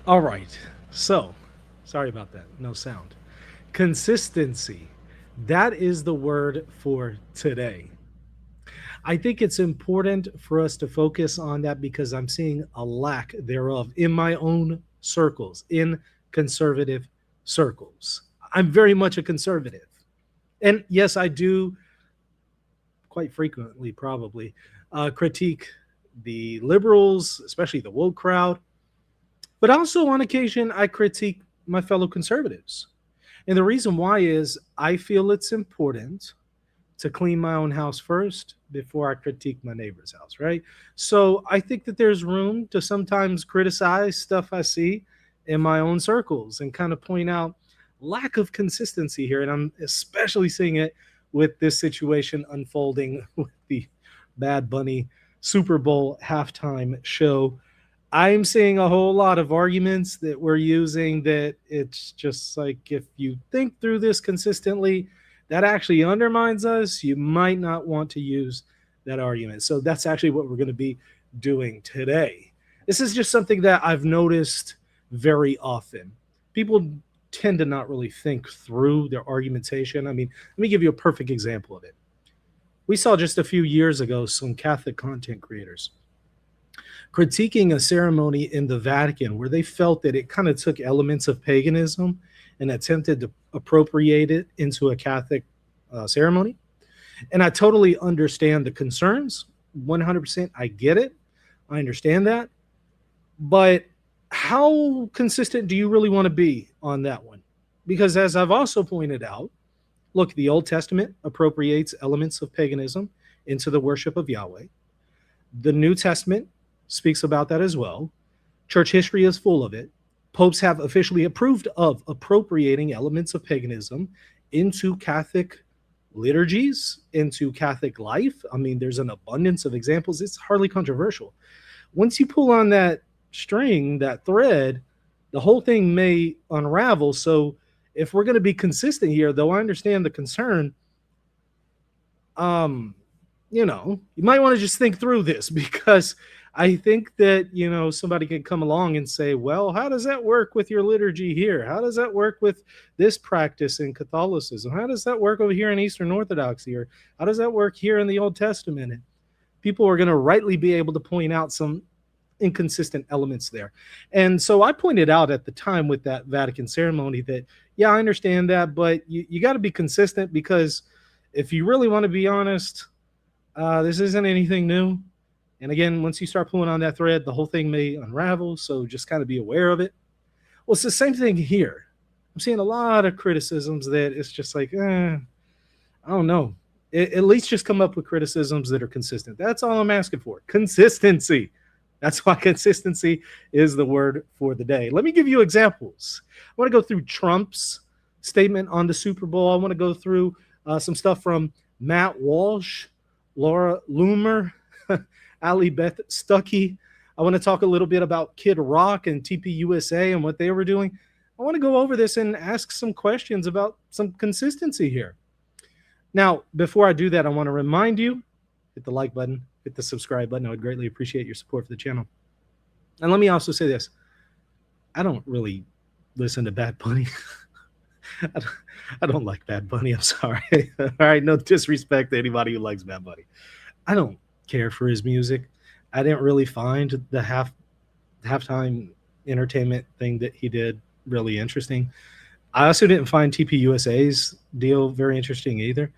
All right. So, sorry about that. No sound. Consistency. That is the word for today. I think it's important for us to focus on that because I'm seeing a lack thereof in my own circles, in conservative circles. I'm very much a conservative. And yes, I do quite frequently, probably, critique the liberals, especially the woke crowd. But also on occasion, I critique my fellow conservatives. And the reason why is I feel it's important to clean my own house first before I critique my neighbor's house, right? So I think that there's room to sometimes criticize stuff I see in my own circles and kind of point out lack of consistency here. And I'm especially seeing it with this situation unfolding with the Bad Bunny Super Bowl halftime show. I'm seeing a whole lot of arguments that we're using that it's just like if you think through this consistently, that actually undermines us. You might not want to use that argument. So that's actually what we're going to be doing today. This is just something that I've noticed very often. People tend to not really think through their argumentation. I mean, let me give you a perfect example of it. We saw just a few years ago some Catholic content creators critiquing a ceremony in the Vatican where they felt that it kind of took elements of paganism and attempted to appropriate it into a Catholic ceremony. And I totally understand the concerns. 100%. I get it. I understand that. But how consistent do you really want to be on that one? Because as I've also pointed out, look, the Old Testament appropriates elements of paganism into the worship of Yahweh. The New Testament speaks about that as well. Church history is full of it. Popes have officially approved of appropriating elements of paganism into Catholic liturgies, into Catholic life. I mean, there's an abundance of examples. It's hardly controversial. Once you pull on that string, that thread, the whole thing may unravel. So, if we're going to be consistent here, though I understand the concern, you might want to just think through this because I think that, somebody can come along and say, well, how does that work with your liturgy here? How does that work with this practice in Catholicism? How does that work over here in Eastern Orthodoxy? Or how does that work here in the Old Testament? And people are going to rightly be able to point out some inconsistent elements there. And so I pointed out at the time with that Vatican ceremony that, yeah, I understand that, but you got to be consistent because if you really want to be honest, this isn't anything new. And again, once you start pulling on that thread, the whole thing may unravel. So just kind of be aware of it. Well, it's the same thing here. I'm seeing a lot of criticisms that it's just like, I don't know. At least just come up with criticisms that are consistent. That's all I'm asking for. Consistency. That's why consistency is the word for the day. Let me give you examples. I want to go through Trump's statement on the Super Bowl. I want to go through some stuff from Matt Walsh, Laura Loomer, Ali Beth Stuckey. I want to talk a little bit about Kid Rock and TPUSA and what they were doing. I want to go over this and ask some questions about some consistency here. Now, before I do that, I want to remind you, hit the like button, hit the subscribe button. I would greatly appreciate your support for the channel. And let me also say this. I don't really listen to Bad Bunny. I don't like Bad Bunny. I'm sorry. All right, no disrespect to anybody who likes Bad Bunny. I don't care for his music. I didn't really find the halftime entertainment thing that he did really interesting. I also didn't find TPUSA's deal very interesting either.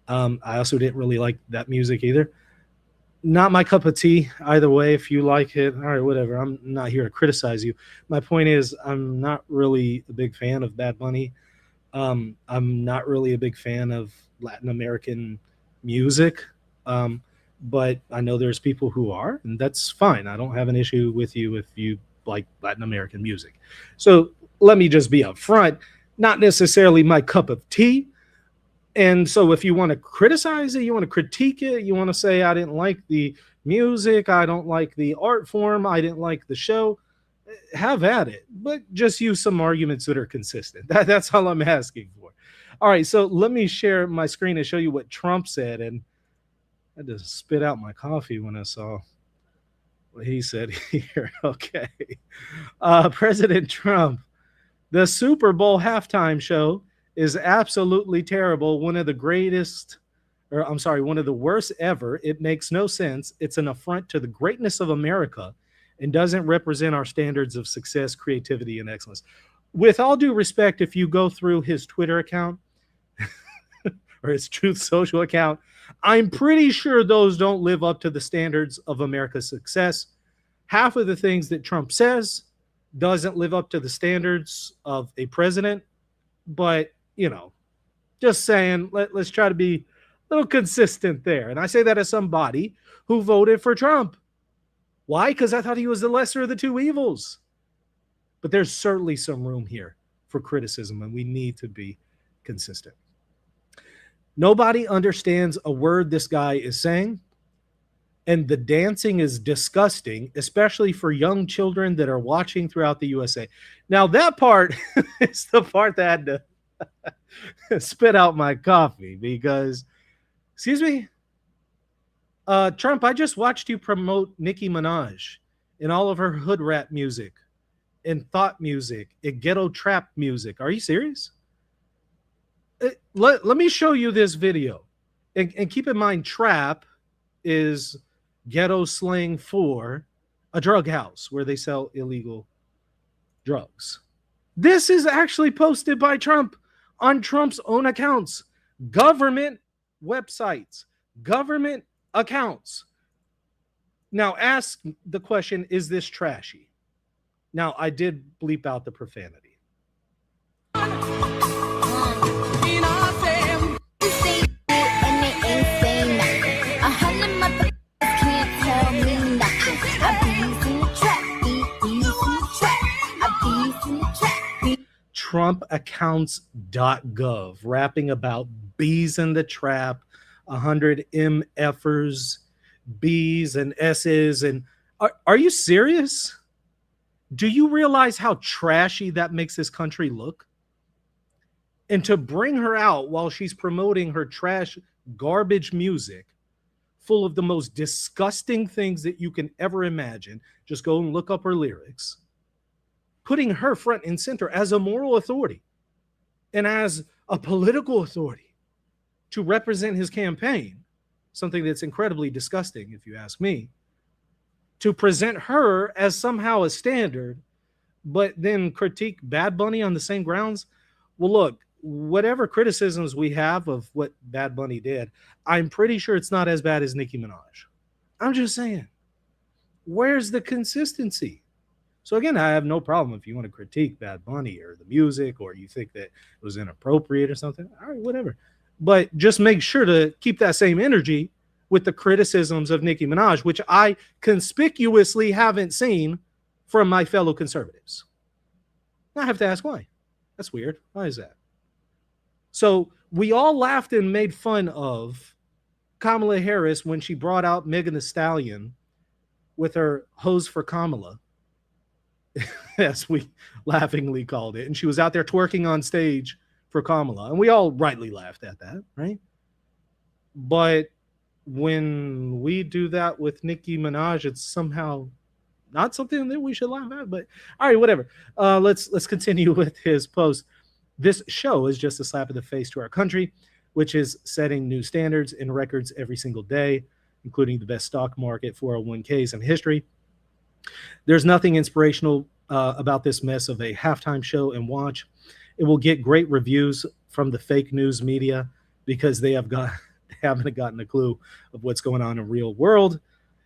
I also didn't really like that music either. Not my cup of tea either way. If you like it, all right, whatever. I'm not here to criticize you. My point is, I'm not really a big fan of Bad Bunny. I'm not really a big fan of Latin American music. But I know there's people who are, and that's fine. I don't have an issue with you if you like Latin American music. So let me just be upfront, not necessarily my cup of tea. And so if you want to criticize it, you want to critique it, you want to say, I didn't like the music, I don't like the art form, I didn't like the show, have at it. But just use some arguments that are consistent. That's all I'm asking for. All right, so let me share my screen and show you what Trump said. And I had to spit out my coffee when I saw He said here, okay. President Trump, the Super Bowl halftime show is absolutely terrible. One of the greatest, or I'm sorry, one of the worst ever. It makes no sense. It's an affront to the greatness of America and doesn't represent our standards of success, creativity, and excellence. With all due respect, if you go through his Twitter account or his Truth Social account, I'm pretty sure those don't live up to the standards of America's success. Half of the things that Trump says doesn't live up to the standards of a president. But, just saying, let's try to be a little consistent there. And I say that as somebody who voted for Trump. Why? Because I thought he was the lesser of the two evils. But there's certainly some room here for criticism, and we need to be consistent. Nobody understands a word this guy is saying, and the dancing is disgusting, especially for young children that are watching throughout the USA. Now, that part is the part that I had to spit out my coffee because, excuse me, Trump, I just watched you promote Nicki Minaj and all of her hood rap music and thought music and ghetto trap music. Are you serious? Let me show you this video. And keep in mind, trap is ghetto slang for a drug house where they sell illegal drugs. This is actually posted by Trump on Trump's own accounts, government websites, government accounts. Now, ask the question, is this trashy? Now, I did bleep out the profanity. TrumpAccounts.gov, rapping about bees in the trap, 100 MFers, B's and S's. And are you serious? Do you realize how trashy that makes this country look? And to bring her out while she's promoting her trash, garbage music, full of the most disgusting things that you can ever imagine, just go and look up her lyrics, putting her front and center as a moral authority and as a political authority to represent his campaign, something that's incredibly disgusting, if you ask me, to present her as somehow a standard, but then critique Bad Bunny on the same grounds. Well, look, whatever criticisms we have of what Bad Bunny did, I'm pretty sure it's not as bad as Nicki Minaj. I'm just saying, where's the consistency? So again, I have no problem if you want to critique Bad Bunny or the music, or you think that it was inappropriate or something. All right, whatever. But just make sure to keep that same energy with the criticisms of Nicki Minaj, which I conspicuously haven't seen from my fellow conservatives. I have to ask why. That's weird. Why is that? So we all laughed and made fun of Kamala Harris when she brought out Megan Thee Stallion with her Hose for Kamala, as we laughingly called it. And she was out there twerking on stage for Kamala. And we all rightly laughed at that, right? But when we do that with Nicki Minaj, it's somehow not something that we should laugh at. But all right, whatever. Let's continue with his post. This show is just a slap in the face to our country, which is setting new standards and records every single day, including the best stock market 401ks in history. There's nothing inspirational about this mess of a halftime show and watch. It will get great reviews from the fake news media because they haven't gotten a clue of what's going on in the real world.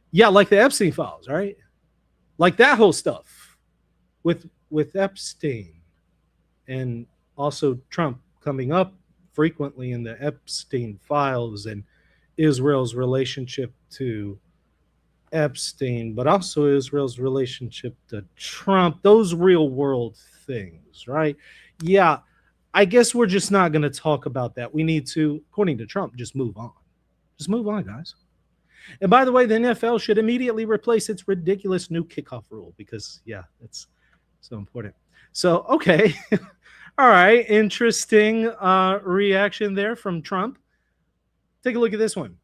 Yeah, like the Epstein files, right? Like that whole stuff with Epstein, and also Trump coming up frequently in the Epstein files and Israel's relationship to Epstein, but also Israel's relationship to Trump, those real world things, right? Yeah, I guess we're just not going to talk about that. We need to, according to Trump, just move on. Just move on, guys. And by the way, the NFL should immediately replace its ridiculous new kickoff rule because, yeah, it's so important. So, okay. All right. Interesting reaction there from Trump. Take a look at this one.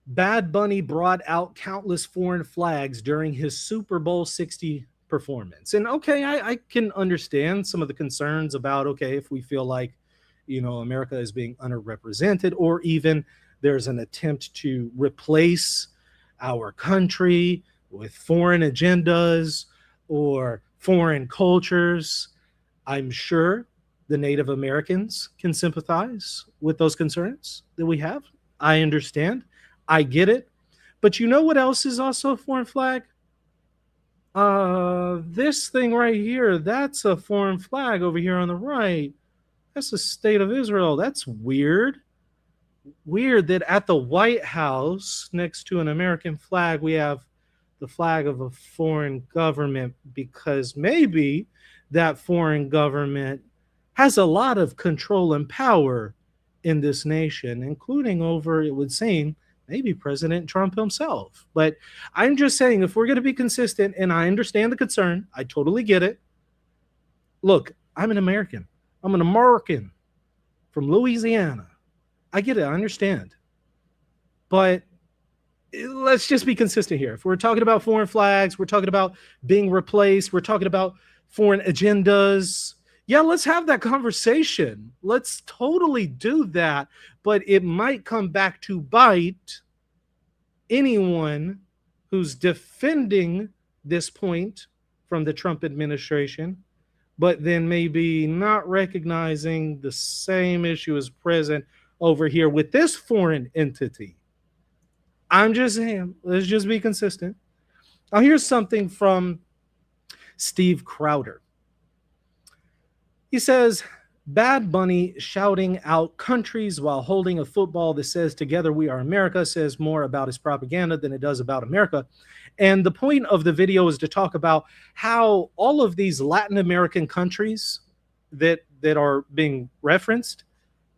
Bad Bunny brought out countless foreign flags during his Super Bowl 60 performance. And okay, I can understand some of the concerns about, okay, if we feel like, America is being underrepresented, or even there's an attempt to replace our country with foreign agendas or foreign cultures. I'm sure the Native Americans can sympathize with those concerns that we have. I understand. I get it. But you know what else is also a foreign flag? This thing right here, that's a foreign flag over here on the right. That's the state of Israel. That's weird. Weird that at the White House, next to an American flag, we have the flag of a foreign government, because maybe that foreign government has a lot of control and power in this nation, including over, it would seem, maybe President Trump himself. But I'm just saying, if we're going to be consistent, and I understand the concern, I totally get it. Look, I'm an American. I'm an American from Louisiana. I get it. I understand. But let's just be consistent here. If we're talking about foreign flags, we're talking about being replaced, we're talking about foreign agendas. Yeah, let's have that conversation. Let's totally do that. But it might come back to bite anyone who's defending this point from the Trump administration, but then maybe not recognizing the same issue is present over here with this foreign entity. I'm just saying, let's just be consistent. Now, here's something from Steve Crowder. He says, Bad Bunny shouting out countries while holding a football that says "Together we are America" says more about his propaganda than it does about America. And the point of the video is to talk about how all of these Latin American countries that are being referenced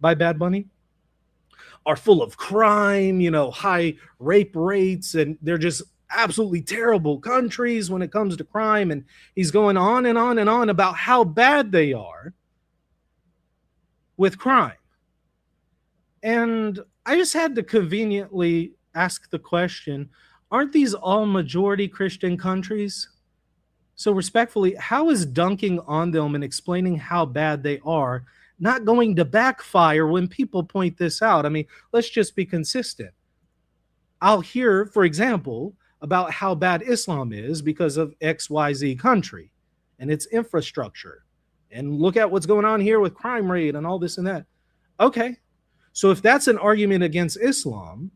by Bad Bunny are full of crime, high rape rates, and they're just absolutely terrible countries when it comes to crime. And he's going on and on and on about how bad they are with crime. And I just had to conveniently ask the question, aren't these all majority Christian countries? So respectfully, how is dunking on them and explaining how bad they are not going to backfire when people point this out? I mean, let's just be consistent. I'll hear, for example, about how bad Islam is because of XYZ country and its infrastructure. And look at what's going on here with crime rate and all this and that. Okay. So if that's an argument against Islam,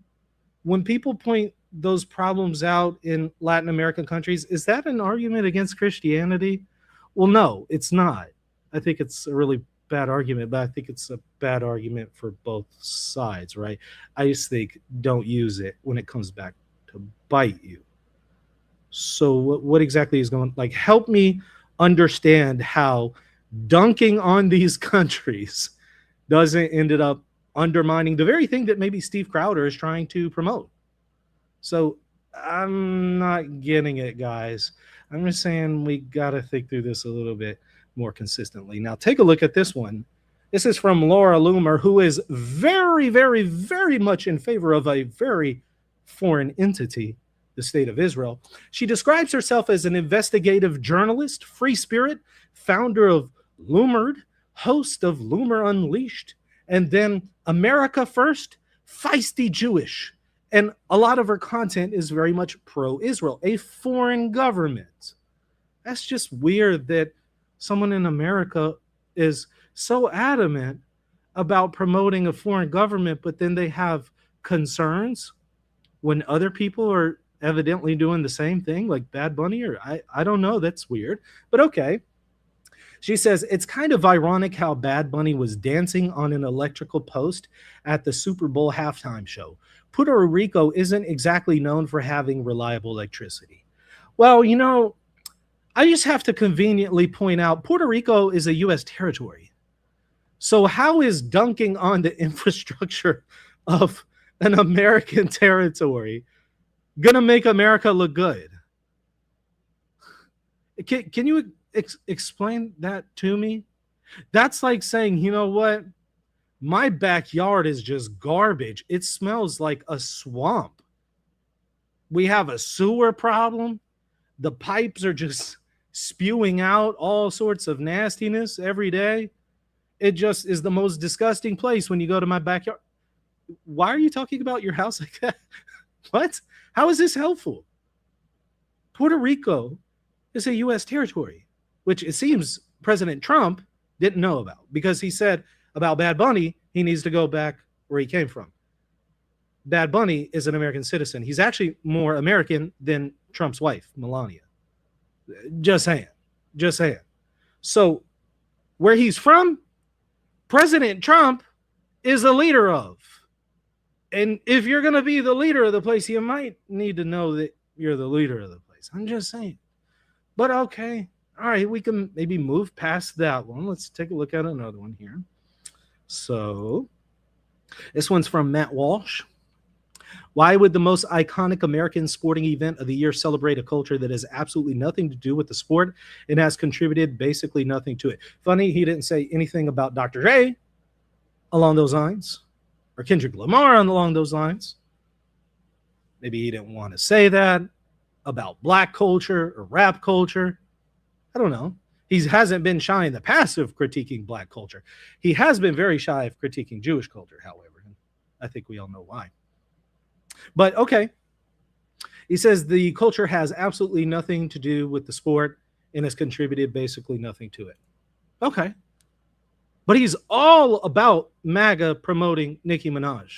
when people point those problems out in Latin American countries, is that an argument against Christianity? Well, no, it's not. I think it's a really bad argument, but I think it's a bad argument for both sides, right? I just think don't use it when it comes back to bite you. So what exactly is going, like, help me understand how dunking on these countries doesn't ended up undermining the very thing that maybe Steve Crowder is trying to promote. So I'm not getting it, guys. I'm just saying we got to think through this a little bit more consistently. Now, take a look at this one. This is from Laura Loomer, who is very, very, very much in favor of a very foreign entity, the State of Israel. She describes herself as an investigative journalist, free spirit, founder of Loomered, host of Loomer Unleashed, and then America First, feisty Jewish. And a lot of her content is very much pro-Israel, a foreign government. That's just weird that someone in America is so adamant about promoting a foreign government, but then they have concerns when other people are evidently doing the same thing, like Bad Bunny, or I don't know. That's weird, but okay. She says, it's kind of ironic how Bad Bunny was dancing on an electrical post at the Super Bowl halftime show. Puerto Rico isn't exactly known for having reliable electricity. Well, I just have to conveniently point out Puerto Rico is a U.S. territory. So how is dunking on the infrastructure of an American territory going to make America look good? Can you explain that to me? That's like saying, you know what? My backyard is just garbage. It smells like a swamp. We have a sewer problem. The pipes are just spewing out all sorts of nastiness every day. It just is the most disgusting place when you go to my backyard. Why are you talking about your house like that? What? How is this helpful? Puerto Rico is a U.S. territory, which it seems President Trump didn't know about because he said about Bad Bunny, he needs to go back where he came from. Bad Bunny is an American citizen. He's actually more American than Trump's wife, Melania. Just saying. Just saying. So, where he's from, President Trump is the leader of. And if you're going to be the leader of the place, you might need to know that you're the leader of the place. I'm just saying. But okay. All right. We can maybe move past that one. Let's take a look at another one here. So, this one's from Matt Walsh. Why would the most iconic American sporting event of the year celebrate a culture that has absolutely nothing to do with the sport and has contributed basically nothing to it? Funny, he didn't say anything about Dr. Dre along those lines or Kendrick Lamar along those lines. Maybe he didn't want to say that about black culture or rap culture. I don't know. He hasn't been shy in the past of critiquing black culture. He has been very shy of critiquing Jewish culture, however. I think we all know why. But okay. He says the culture has absolutely nothing to do with the sport and has contributed basically nothing to it. Okay. But he's all about MAGA promoting Nicki Minaj.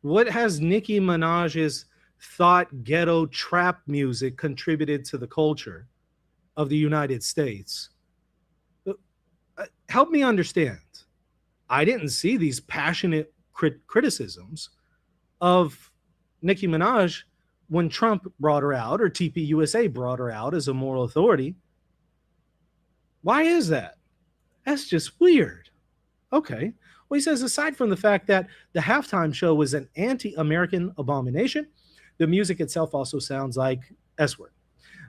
What has Nicki Minaj's thought ghetto trap music contributed to the culture of the United States? Help me understand. I didn't see these passionate criticisms of Nicki Minaj when Trump brought her out or TPUSA brought her out as a moral authority. Why is that? That's just weird. Okay. Well, he says, aside from the fact that the halftime show was an anti-American abomination, the music itself also sounds like S-word.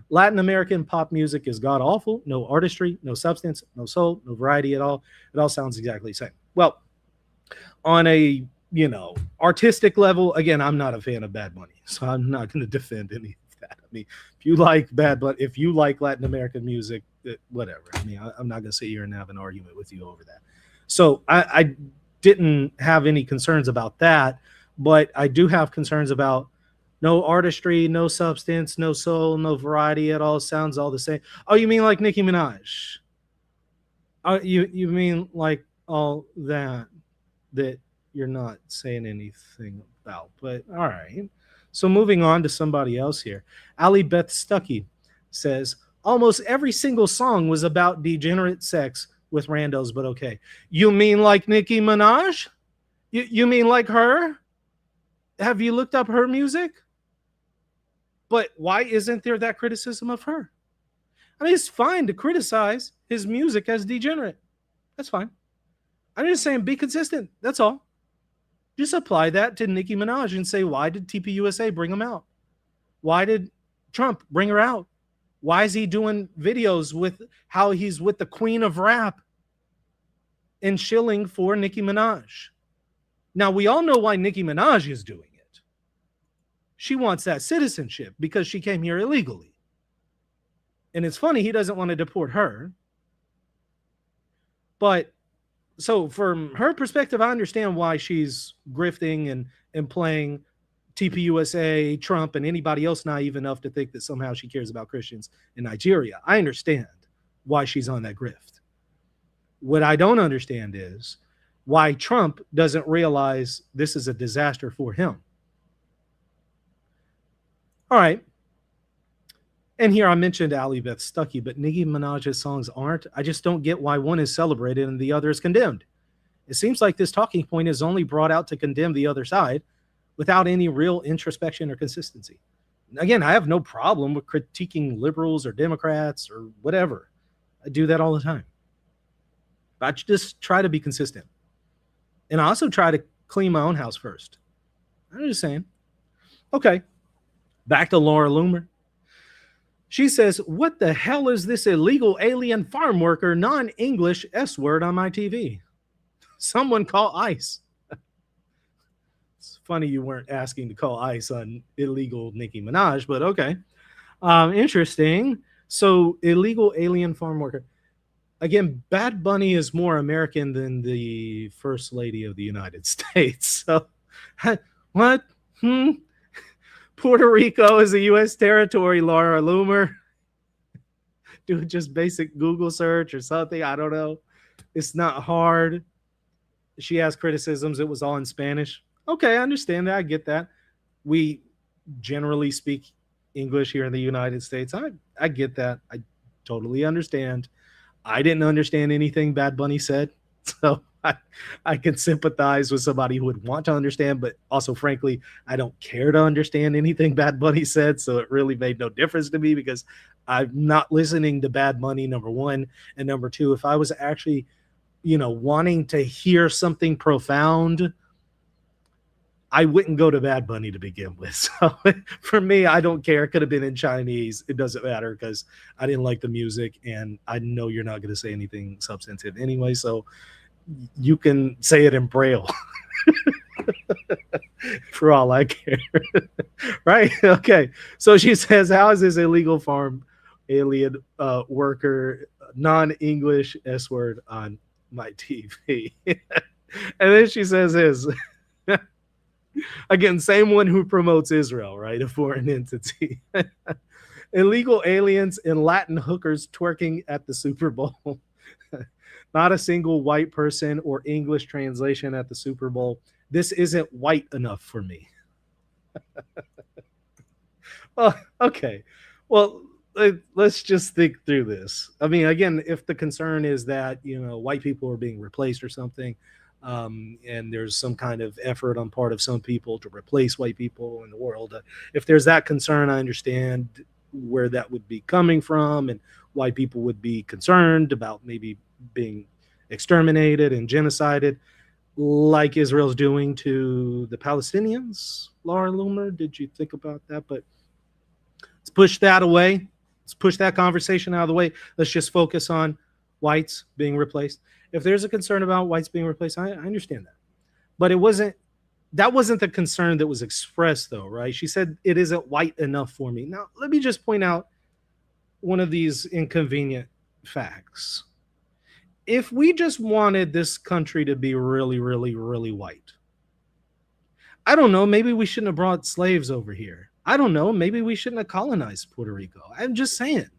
Latin American pop music is god-awful. No artistry, no substance, no soul, no variety at all. It all sounds exactly the same. Well, on a, artistic level, again, I'm not a fan of Bad Bunny, so I'm not going to defend any of that. I mean, if you like if you like Latin American music, whatever. I mean, I'm not going to sit here and have an argument with you over that. So I didn't have any concerns about that, but I do have concerns about no artistry, no substance, no soul, no variety at all. Sounds all the same. Oh, you mean like Nicki Minaj? You mean like all that you're not saying anything about? But all right. So moving on to somebody else here. Ali Beth Stuckey says, almost every single song was about degenerate sex with randos, but okay. You mean like Nicki Minaj? You mean like her? Have you looked up her music? But why isn't there that criticism of her? I mean, it's fine to criticize his music as degenerate. That's fine. I'm just saying be consistent. That's all. Just apply that to Nicki Minaj and say, why did TPUSA bring him out? Why did Trump bring her out? Why is he doing videos with how he's with the queen of rap and shilling for Nicki Minaj? Now, we all know why Nicki Minaj is doing it. She wants that citizenship because she came here illegally. And it's funny, he doesn't want to deport her. But so from her perspective, I understand why she's grifting and playing TPUSA, Trump, and anybody else naive enough to think that somehow she cares about Christians in Nigeria. I understand why she's on that grift. What I don't understand is why Trump doesn't realize this is a disaster for him. All right. And here I mentioned Ali Beth Stuckey, but Nicki Minaj's songs aren't. I just don't get why one is celebrated and the other is condemned. It seems like this talking point is only brought out to condemn the other side without any real introspection or consistency. Again, I have no problem with critiquing liberals or Democrats or whatever. I do that all the time. But I just try to be consistent. And I also try to clean my own house first. I'm just saying. Okay. Back to Laura Loomer. She says, what the hell is this illegal alien farm worker non-English S word on my TV? Someone call ICE. It's funny you weren't asking to call ICE on illegal Nicki Minaj, but okay. Interesting. So illegal alien farm worker. Again, Bad Bunny is more American than the First Lady of the United States. So, what? Hmm? Puerto Rico is a U.S. territory, Laura Loomer. Do just basic Google search or something. I don't know. It's not hard. She has criticisms. It was all in Spanish. Okay, I understand that. I get that. We generally speak English here in the United States. I get that. I totally understand. I didn't understand anything Bad Bunny said. So I can sympathize with somebody who would want to understand, but also, frankly, I don't care to understand anything Bad Bunny said. So it really made no difference to me because I'm not listening to Bad Bunny, number one. And number two, if I was actually, wanting to hear something profound, I wouldn't go to Bad Bunny to begin with. So for me, I don't care. It could have been in Chinese. It doesn't matter because I didn't like the music and I know you're not going to say anything substantive anyway. So you can say it in Braille for all I care. Right? Okay. So she says, how is this illegal farm alien worker, non-English S word on my TV? And then she says this. Again, same one who promotes Israel, right? A foreign entity. Illegal aliens and Latin hookers twerking at the Super Bowl. Not a single white person or English translation at the Super Bowl. This isn't white enough for me. Well, okay. Well, let's just think through this. I mean, again, if the concern is that, white people are being replaced or something, and there's some kind of effort on part of some people to replace white people in the world. If there's that concern, I understand where that would be coming from and why people would be concerned about maybe being exterminated and genocided like Israel's doing to the Palestinians. Laura Loomer, did you think about that? But let's push that away. Let's push that conversation out of the way. Let's just focus on whites being replaced. If there's a concern about whites being replaced, I understand that. But that wasn't the concern that was expressed, though, right? She said it isn't white enough for me. Now, let me just point out one of these inconvenient facts. If we just wanted this country to be really, really, really white, I don't know, maybe we shouldn't have brought slaves over here. I don't know, maybe we shouldn't have colonized Puerto Rico. I'm just saying.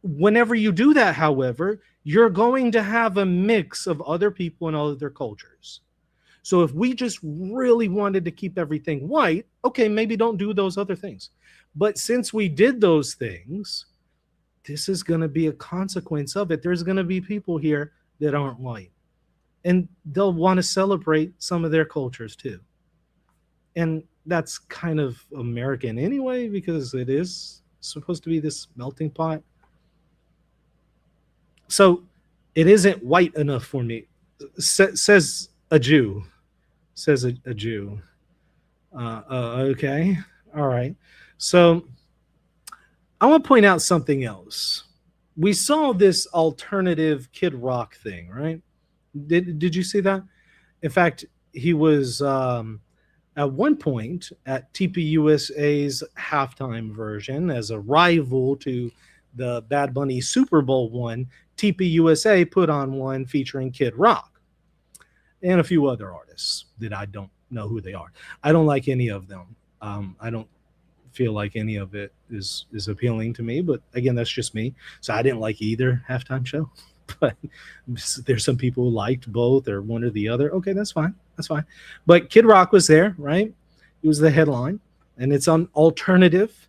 Whenever you do that, however, you're going to have a mix of other people and other cultures. So if we just really wanted to keep everything white, okay, maybe don't do those other things. But since we did those things, this is going to be a consequence of it. There's going to be people here that aren't white. And they'll want to celebrate some of their cultures too. And that's kind of American anyway, because it is supposed to be this melting pot. So it isn't white enough for me, says a Jew. Says a Jew. Okay. All right. So I want to point out something else. We saw this alternative Kid Rock thing, right? Did you see that? In fact, he was at one point at TPUSA's halftime version as a rival to the Bad Bunny Super Bowl one. TPUSA put on one featuring Kid Rock and a few other artists that I don't know who they are. I don't like any of them. I don't feel like any of it is appealing to me, but again, that's just me. So I didn't like either halftime show, but there's some people who liked both or one or the other. Okay, that's fine. That's fine. But Kid Rock was there, right? He was the headline, and it's an alternative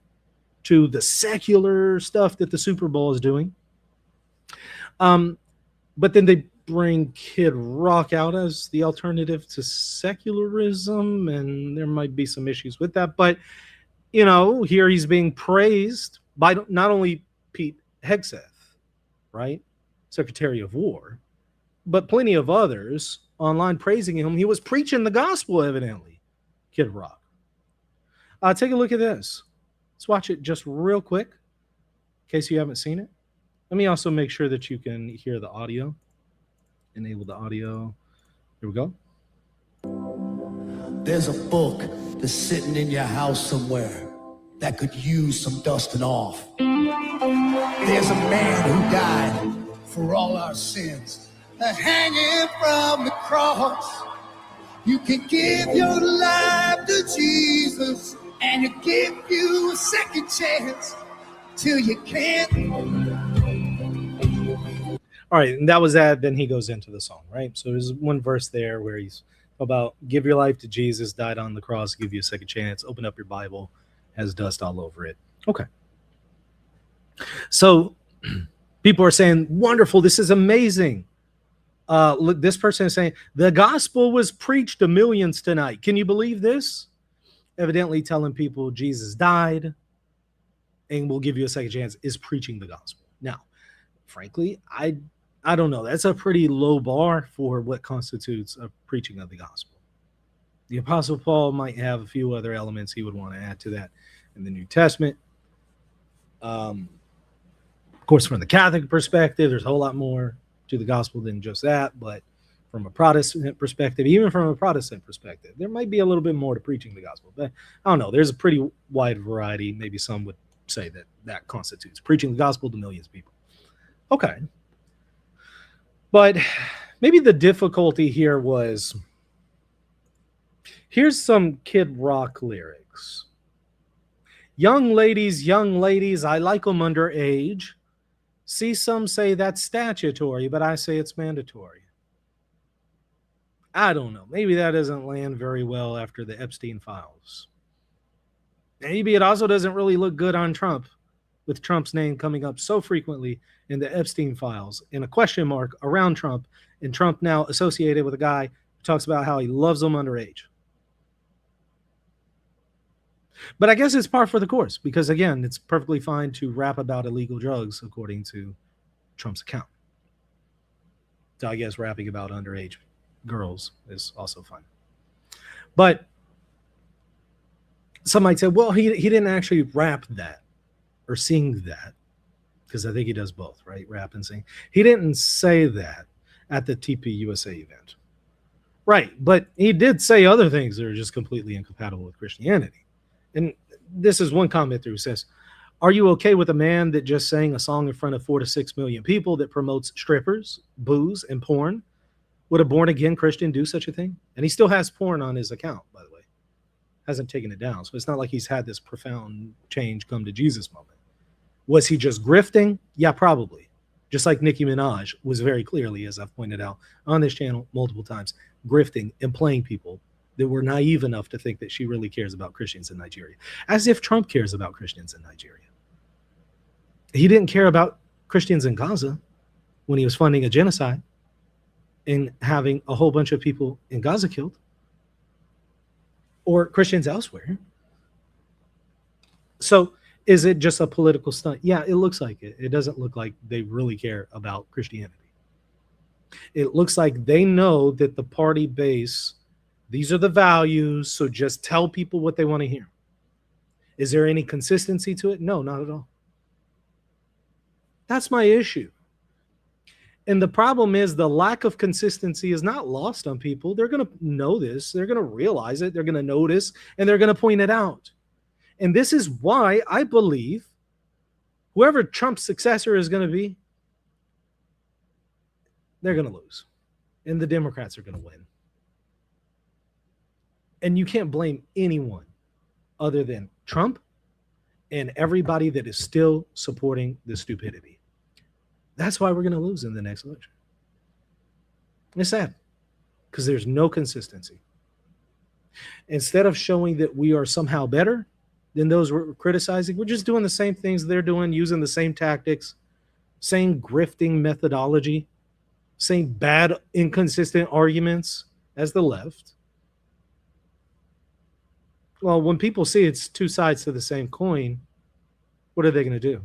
to the secular stuff that the Super Bowl is doing. But then they bring Kid Rock out as the alternative to secularism, and there might be some issues with that. But, here he's being praised by not only Pete Hegseth, right, Secretary of War, but plenty of others online praising him. He was preaching the gospel, evidently, Kid Rock. Take a look at this. Let's watch it just real quick, in case you haven't seen it. Let me also make sure that you can hear the audio. Enable the audio. Here we go. There's a book that's sitting in your house somewhere that could use some dusting off. There's a man who died for all our sins, hanging from the cross. You can give your life to Jesus, and He'll give you a second chance till you can't. All right, and that was that. Then he goes into the song, right? So there's one verse there where he's about give your life to Jesus, died on the cross, give you a second chance, open up your Bible, has dust all over it. Okay. So people are saying, wonderful, this is amazing. Look, this person is saying, the gospel was preached to millions tonight. Can you believe this? Evidently telling people Jesus died and will give you a second chance is preaching the gospel. Now, frankly, I don't know. That's a pretty low bar for what constitutes a preaching of the gospel. The Apostle Paul might have a few other elements he would want to add to that in the New Testament. Of course, from the Catholic perspective, there's a whole lot more to the gospel than just that. But from a Protestant perspective, even from a Protestant perspective, there might be a little bit more to preaching the gospel. But I don't know. There's a pretty wide variety. Maybe some would say that that constitutes preaching the gospel to millions of people. Okay. But maybe the difficulty here was, here's some Kid Rock lyrics. Young ladies, I like them underage. See, some say that's statutory, but I say it's mandatory. I don't know. Maybe that doesn't land very well after the Epstein files. Maybe it also doesn't really look good on Trump, with Trump's name coming up so frequently in the Epstein files, in a question mark around Trump, and Trump now associated with a guy who talks about how he loves them underage. But I guess it's par for the course, because again, it's perfectly fine to rap about illegal drugs according to Trump's account. So I guess rapping about underage girls is also fine. But some might say, well, he didn't actually rap that or sing that, because I think he does both, right? Rap and sing. He didn't say that at the TPUSA event. Right, but he did say other things that are just completely incompatible with Christianity. And this is one commenter who says, are you okay with a man that just sang a song in front of 4 to 6 million people that promotes strippers, booze, and porn? Would a born-again Christian do such a thing? And he still has porn on his account, by the way. Hasn't taken it down. So it's not like he's had this profound change come to Jesus moment. Was he just grifting? Yeah, probably. Just like Nicki Minaj was very clearly, as I've pointed out on this channel multiple times, grifting and playing people that were naive enough to think that she really cares about Christians in Nigeria. As if Trump cares about Christians in Nigeria. He didn't care about Christians in Gaza when he was funding a genocide and having a whole bunch of people in Gaza killed, or Christians elsewhere. So is it just a political stunt? Yeah, it looks like it. It doesn't look like they really care about Christianity. It looks like they know that the party base, these are the values, so just tell people what they want to hear. Is there any consistency to it? No, not at all. That's my issue. And the problem is the lack of consistency is not lost on people. They're going to know this. They're going to realize it. They're going to notice, and they're going to point it out. And this is why I believe whoever Trump's successor is going to be, they're going to lose. And the Democrats are going to win. And you can't blame anyone other than Trump and everybody that is still supporting the stupidity. That's why we're going to lose in the next election. It's sad because there's no consistency. Instead of showing that we are somehow better than those we're criticizing, we're just doing the same things they're doing, using the same tactics, same grifting methodology, same bad, inconsistent arguments as the left. Well, when people see it's two sides to the same coin, what are they going to do?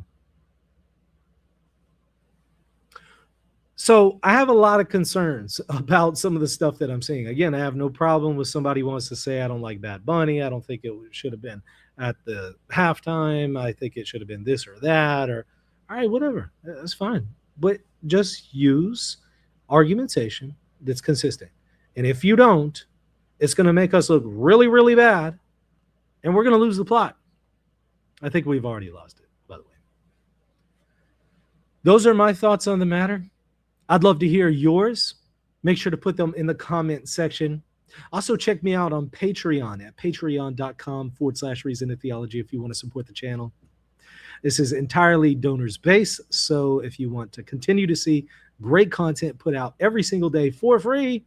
So I have a lot of concerns about some of the stuff that I'm seeing. Again, I have no problem with somebody wants to say, I don't like Bad Bunny. I don't think it should have been at the halftime. I think it should have been this or that, or all right, whatever. That's fine. But just use argumentation that's consistent. And if you don't, It's going to make us look really, really bad, and we're going to lose the plot. I think we've already lost it, by the way. Those are my thoughts on the matter. I'd love to hear yours. Make sure to put them in the comment section. Also, check me out on Patreon at patreon.com/Reason and Theology if you want to support the channel. This is entirely donors based, so if you want to continue to see great content put out every single day for free,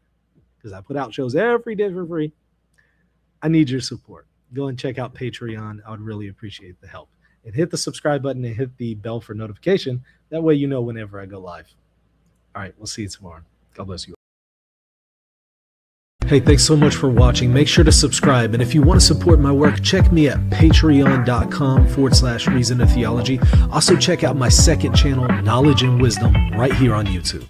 because I put out shows every day for free, I need your support. Go and check out Patreon. I would really appreciate the help. And hit the subscribe button and hit the bell for notification. That way you know whenever I go live. All right, we'll see you tomorrow. God bless you. Hey, thanks so much for watching. Make sure to subscribe. And if you want to support my work, check me at patreon.com/Reason and Theology. Also, check out my second channel, Knowledge and Wisdom, right here on YouTube.